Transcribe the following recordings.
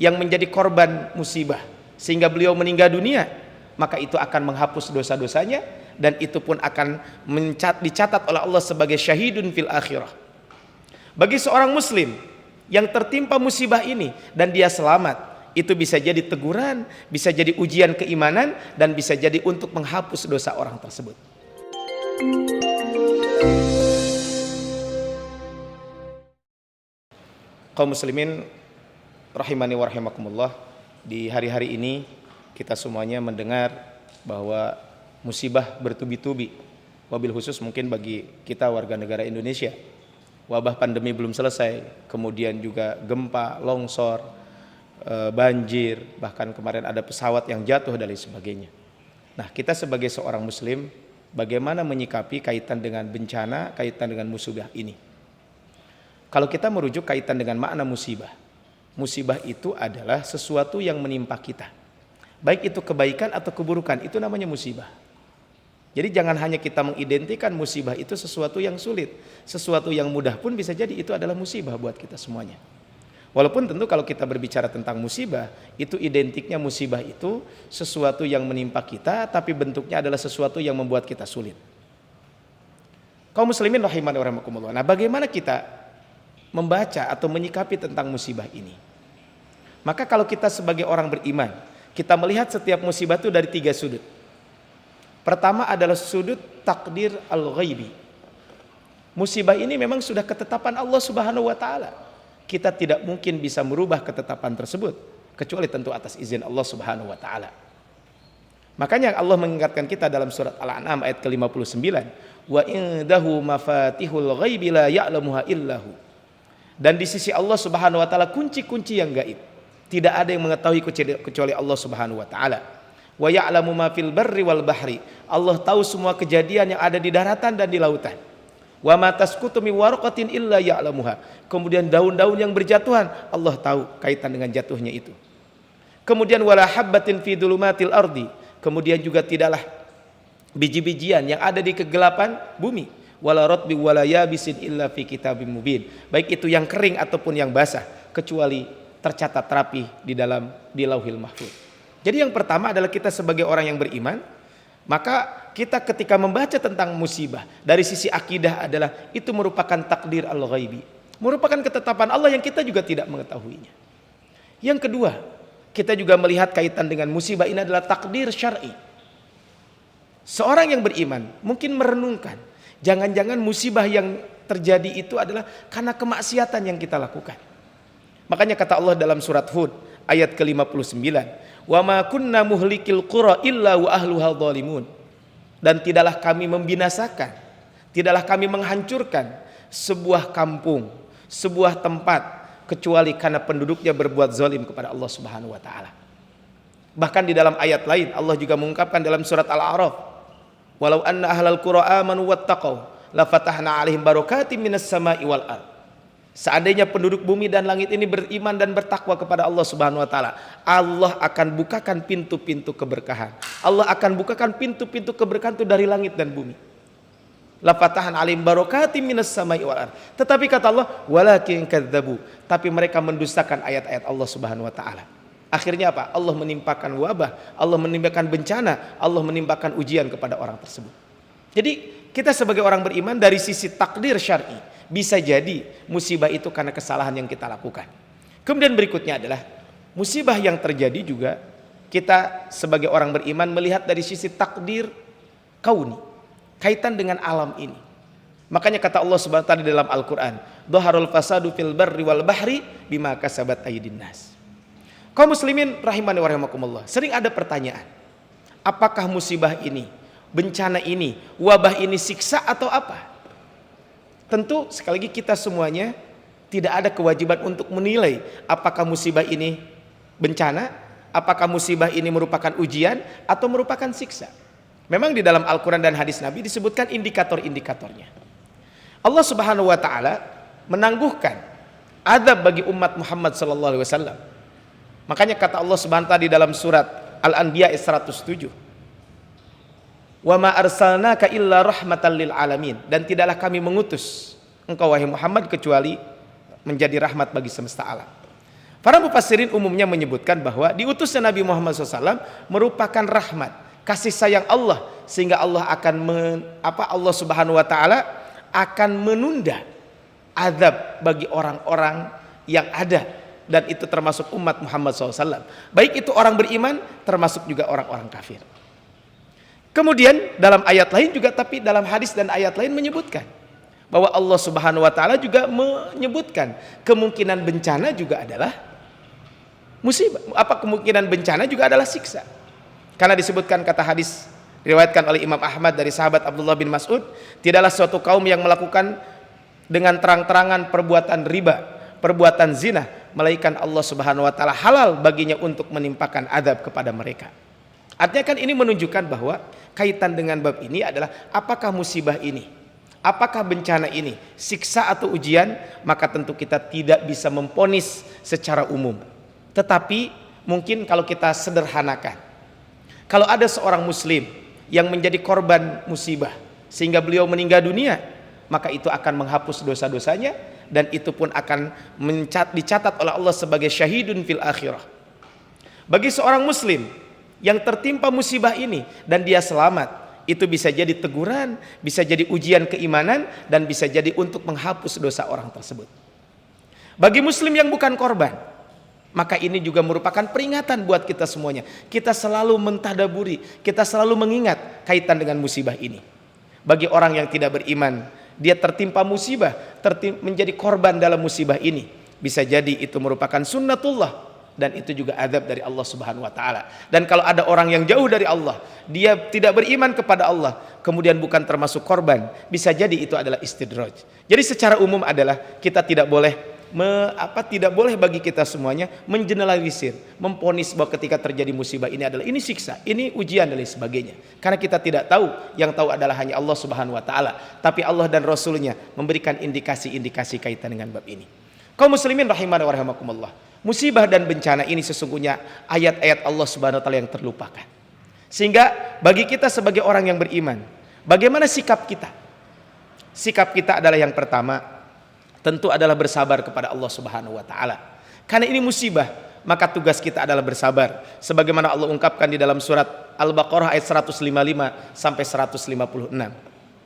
yang menjadi korban musibah sehingga beliau meninggal dunia, maka itu akan menghapus dosa-dosanya dan itu pun akan dicatat oleh Allah sebagai syahidun fil akhirah. Bagi seorang muslim yang tertimpa musibah ini dan dia selamat, itu bisa jadi teguran, bisa jadi ujian keimanan, dan bisa jadi untuk menghapus dosa orang tersebut. Kaum muslimin rahimani wa rahimakumullah, di hari-hari ini kita semuanya mendengar bahwa musibah bertubi-tubi, wabil khusus mungkin bagi kita warga negara Indonesia. Wabah pandemi belum selesai, kemudian juga gempa, longsor, banjir, bahkan kemarin ada pesawat yang jatuh dan lain sebagainya. Nah, kita sebagai seorang muslim bagaimana menyikapi kaitan dengan bencana, kaitan dengan musibah ini? Kalau kita merujuk kaitan dengan makna musibah, musibah itu adalah sesuatu yang menimpa kita, baik itu kebaikan atau keburukan, itu namanya musibah. Jadi jangan hanya kita mengidentikan musibah itu sesuatu yang sulit, sesuatu yang mudah pun bisa jadi itu adalah musibah buat kita semuanya. Walaupun tentu kalau kita berbicara tentang musibah, itu identiknya musibah itu sesuatu yang menimpa kita, tapi bentuknya adalah sesuatu yang membuat kita sulit. Kaum muslimin rahimani wa rahimakumullah. Nah, bagaimana kita membaca atau menyikapi tentang musibah ini? Maka kalau kita sebagai orang beriman, kita melihat setiap musibah itu dari 3 sudut. Pertama adalah sudut takdir al-ghaibi. Musibah ini memang sudah ketetapan Allah Subhanahu wa taala. Kita tidak mungkin bisa merubah ketetapan tersebut kecuali tentu atas izin Allah Subhanahu wa taala. Makanya Allah mengingatkan kita dalam surat Al-An'am ayat ke-59, wa indahu mafatihul ghaibi la ya'lamuha illahu. Dan di sisi Allah Subhanahu wa taala kunci-kunci yang gaib tidak ada yang mengetahui kecuali Allah Subhanahu wa taala. Wa ya'lamu ma fil barri wal bahri. Allah tahu semua kejadian yang ada di daratan dan di lautan. Wa ma tasqutu min waraqatin illa ya'lamuha. Kemudian daun-daun yang berjatuhan, Allah tahu kaitan dengan jatuhnya itu. Kemudian wala habbatin fi dhulumatil ardi. Kemudian juga tidaklah biji-bijian yang ada di kegelapan bumi. Wala ratbi wala yabisin illa fi kitabim mubin. Baik itu yang kering ataupun yang basah, kecuali tercatat rapi di Lauhil Mahfuz. Jadi yang pertama adalah kita sebagai orang yang beriman, maka kita ketika membaca tentang musibah dari sisi akidah adalah itu merupakan takdir al-ghaibi, merupakan ketetapan Allah yang kita juga tidak mengetahuinya. Yang kedua, kita juga melihat kaitan dengan musibah ini adalah takdir syar'i. Seorang yang beriman mungkin merenungkan, jangan-jangan musibah yang terjadi itu adalah karena kemaksiatan yang kita lakukan. Makanya kata Allah dalam surat Hud ayat ke-59, wa ma kunna muhlikil qura illa wa ahluha zalimun. Dan tidaklah kami membinasakan, tidaklah kami menghancurkan sebuah kampung, sebuah tempat kecuali karena penduduknya berbuat zalim kepada Allah Subhanahu wa taala. Bahkan di dalam ayat lain Allah juga mengungkapkan dalam surat Al-A'raf, walau anna ahlal qura amanu wattaqau la fatahna 'alaihim barakatim minas sama'i wal ardh. Seandainya penduduk bumi dan langit ini beriman dan bertakwa kepada Allah Subhanahu wa taala, Allah akan bukakan pintu-pintu keberkahan. Allah akan bukakan pintu-pintu keberkahan itu dari langit dan bumi. La fatahan alim barakatim minas samai wal ardh. Tetapi kata Allah, walakin kadzabu, tapi mereka mendustakan ayat-ayat Allah Subhanahu wa taala. Akhirnya apa? Allah menimpakan wabah, Allah menimpakan bencana, Allah menimpakan ujian kepada orang tersebut. Jadi kita sebagai orang beriman dari sisi takdir syar'i, bisa jadi musibah itu karena kesalahan yang kita lakukan. Kemudian berikutnya adalah musibah yang terjadi juga kita sebagai orang beriman melihat dari sisi takdir kauni, kaitan dengan alam ini. Makanya kata Allah Subhanahu wa taala dalam Al-Qur'an, dhaharul fasadu fil barri wal bahri bima kasabat aydin nas. Kaum muslimin rahimani wa rahimakumullah, sering ada pertanyaan, apakah musibah ini, bencana ini, wabah ini siksa atau apa? Tentu sekali lagi kita semuanya tidak ada kewajiban untuk menilai apakah musibah ini bencana, apakah musibah ini merupakan ujian atau merupakan siksa. Memang di dalam Al-Quran dan hadis Nabi disebutkan indikator-indikatornya. Allah Subhanahu wa taala menangguhkan azab bagi umat Muhammad sallallahu alaihi wasallam. Makanya kata Allah Subhanahu wa taala di dalam surat Al-Anbiya 107, wa ma arsalnaka illa rahmatan lil alamin, dan tidaklah kami mengutus engkau wahai Muhammad kecuali menjadi rahmat bagi semesta alam. Para mufassirin umumnya menyebutkan bahwa diutusnya Nabi Muhammad SAW merupakan rahmat, kasih sayang Allah, sehingga Allah akan Allah Subhanahu wa taala akan menunda azab bagi orang-orang yang ada, dan itu termasuk umat Muhammad SAW. Baik itu orang beriman, termasuk juga orang-orang kafir. Kemudian dalam ayat lain juga, tapi dalam hadis dan ayat lain menyebutkan bahwa Allah Subhanahu wa taala juga menyebutkan kemungkinan bencana juga adalah musibah. Kemungkinan bencana juga adalah siksa. Karena disebutkan kata hadis diriwayatkan oleh Imam Ahmad dari sahabat Abdullah bin Mas'ud, tidaklah suatu kaum yang melakukan dengan terang-terangan perbuatan riba, perbuatan zina, melainkan Allah Subhanahu wa taala halal baginya untuk menimpakan azab kepada mereka. Artinya kan ini menunjukkan bahwa kaitan dengan bab ini adalah apakah musibah ini, apakah bencana ini siksa atau ujian, maka tentu kita tidak bisa memponis secara umum. Tetapi mungkin kalau kita sederhanakan, kalau ada seorang muslim yang menjadi korban musibah sehingga beliau meninggal dunia, maka itu akan menghapus dosa-dosanya, dan itu pun akan dicatat oleh Allah sebagai syahidun fil akhirah. Bagi seorang muslim yang tertimpa musibah ini dan dia selamat, itu bisa jadi teguran, bisa jadi ujian keimanan, dan bisa jadi untuk menghapus dosa orang tersebut. Bagi muslim yang bukan korban, maka ini juga merupakan peringatan buat kita semuanya. Kita selalu mentadaburi, kita selalu mengingat kaitan dengan musibah ini. Bagi orang yang tidak beriman, dia tertimpa musibah, menjadi korban dalam musibah ini, bisa jadi itu merupakan sunnatullah, dan itu juga azab dari Allah Subhanahu wa taala. Dan kalau ada orang yang jauh dari Allah, dia tidak beriman kepada Allah, kemudian bukan termasuk korban, bisa jadi itu adalah istidraj. Jadi secara umum adalah kita tidak boleh tidak boleh bagi kita semuanya mengeneralisir, memponis bahwa ketika terjadi musibah ini adalah ini siksa, ini ujian dan lain sebagainya. Karena kita tidak tahu, yang tahu adalah hanya Allah Subhanahu wa taala. Tapi Allah dan Rasulnya memberikan indikasi-indikasi kaitan dengan bab ini. Kaum muslimin rahimani wa rahimakumullah, musibah dan bencana ini sesungguhnya ayat-ayat Allah Subhanahu wa taala yang terlupakan. Sehingga bagi kita sebagai orang yang beriman, bagaimana sikap kita? Sikap kita adalah yang pertama, tentu adalah bersabar kepada Allah Subhanahu wa taala. Karena ini musibah, maka tugas kita adalah bersabar. Sebagaimana Allah ungkapkan di dalam surat Al-Baqarah ayat 155 sampai 156.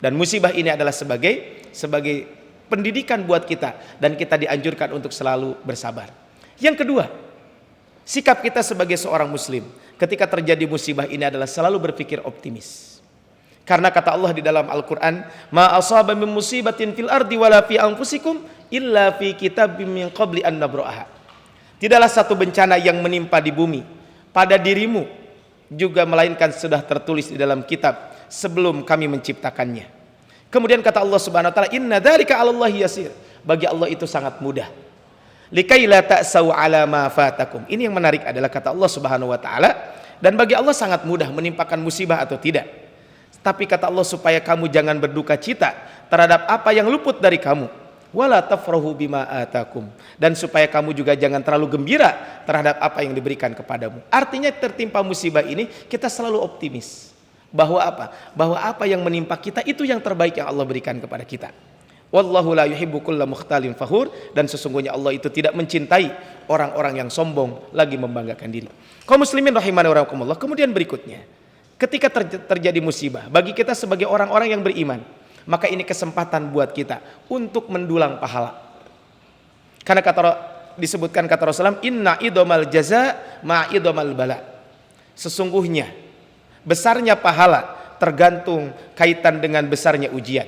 Dan musibah ini adalah sebagai pendidikan buat kita, dan kita dianjurkan untuk selalu bersabar. Yang kedua, sikap kita sebagai seorang muslim ketika terjadi musibah ini adalah selalu berpikir optimis. Karena kata Allah di dalam Al-Quran, ma asaba min musibatin fil ardi wala fi anfusikum illa fi kitabim min qabli an nabra'aha. Tidaklah satu bencana yang menimpa di bumi pada dirimu juga melainkan sudah tertulis di dalam kitab sebelum kami menciptakannya. Kemudian kata Allah Subhanahu wa taala, inna dzalika 'alallahi yasir. Bagi Allah itu sangat mudah. Likai la ta'sau 'ala ma fatakum. Ini yang menarik adalah kata Allah Subhanahu wa taala, dan bagi Allah sangat mudah menimpakan musibah atau tidak. Tapi kata Allah, supaya kamu jangan berduka cita terhadap apa yang luput dari kamu. Wala tafrahu bima atakum. Dan supaya kamu juga jangan terlalu gembira terhadap apa yang diberikan kepadamu. Artinya tertimpa musibah ini kita selalu optimis. Bahwa apa? Bahwa apa yang menimpa kita itu yang terbaik yang Allah berikan kepada kita. Wallahu la yuhibbu kulla mukhtalin fakhur. Dan sesungguhnya Allah itu tidak mencintai orang-orang yang sombong lagi membanggakan diri. Kaum muslimin rahimani wa rahimakumullah. Kemudian berikutnya, ketika terjadi musibah, bagi kita sebagai orang-orang yang beriman, maka ini kesempatan buat kita untuk mendulang pahala. Karena disebutkan kata Rasulullah, inna idomal jaza ma idomal bala. Sesungguhnya besarnya pahala tergantung kaitan dengan besarnya ujian.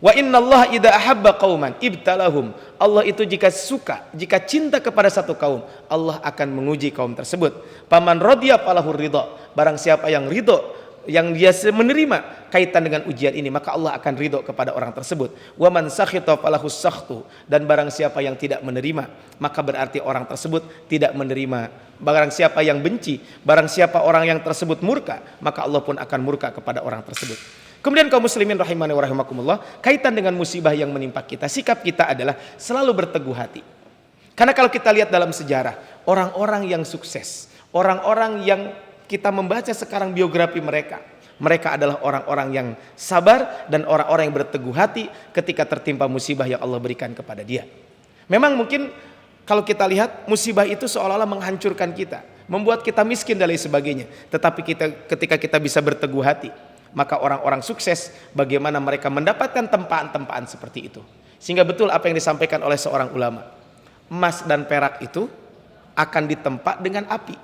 Wa innallaha idza ahabba qauman ibtalahum. Allah itu jika suka, jika cinta kepada satu kaum, Allah akan menguji kaum tersebut. Paman radiya falahu ridha. Barang siapa yang ridho, yang dia menerima kaitan dengan ujian ini, maka Allah akan ridho kepada orang tersebut. Wa man sakhita falahu sakhtu. Dan barang siapa yang tidak menerima, maka berarti orang tersebut tidak menerima. Barang siapa yang benci, barang siapa orang yang tersebut murka, maka Allah pun akan murka kepada orang tersebut. Kemudian kaum muslimin rahimani wa rahimakumullah, kaitan dengan musibah yang menimpa kita, sikap kita adalah selalu berteguh hati. Karena kalau kita lihat dalam sejarah, orang-orang yang sukses, orang-orang yang kita membaca sekarang biografi mereka, mereka adalah orang-orang yang sabar dan orang-orang yang berteguh hati ketika tertimpa musibah yang Allah berikan kepada dia. Memang mungkin Kalau kita lihat musibah itu seolah-olah menghancurkan kita, membuat kita miskin dan lain sebagainya. Tetapi ketika kita bisa berteguh hati, maka orang-orang sukses bagaimana mereka mendapatkan tempaan-tempaan seperti itu. Sehingga betul apa yang disampaikan oleh seorang ulama, emas dan perak itu akan ditempa dengan api,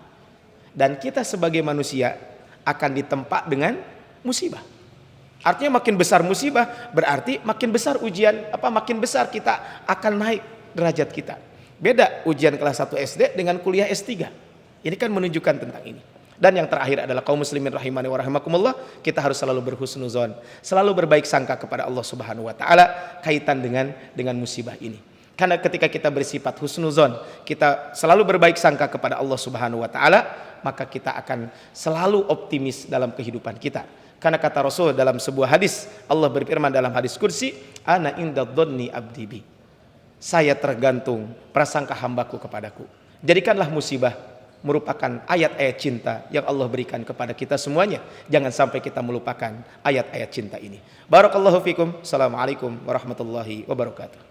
dan kita sebagai manusia akan ditempa dengan musibah. Artinya makin besar musibah berarti makin besar ujian, makin besar kita akan naik derajat kita. Beda ujian kelas 1 SD dengan kuliah S3. Ini kan menunjukkan tentang ini. Dan yang terakhir adalah kaum muslimin rahimani wa rahimakumullah, kita harus selalu berhusnuzon, selalu berbaik sangka kepada Allah Subhanahu wa taala kaitan dengan musibah ini. Karena ketika kita bersifat husnuzon, kita selalu berbaik sangka kepada Allah Subhanahu wa taala, maka kita akan selalu optimis dalam kehidupan kita. Karena kata Rasul dalam sebuah hadis, Allah berfirman dalam hadis kursi, ana inda dhonni abdi bi. Saya tergantung prasangka hambaku kepadaku. Jadikanlah musibah merupakan ayat-ayat cinta yang Allah berikan kepada kita semuanya. Jangan sampai kita melupakan ayat-ayat cinta ini. Barakallahu fikum. Assalamualaikum warahmatullahi wabarakatuh.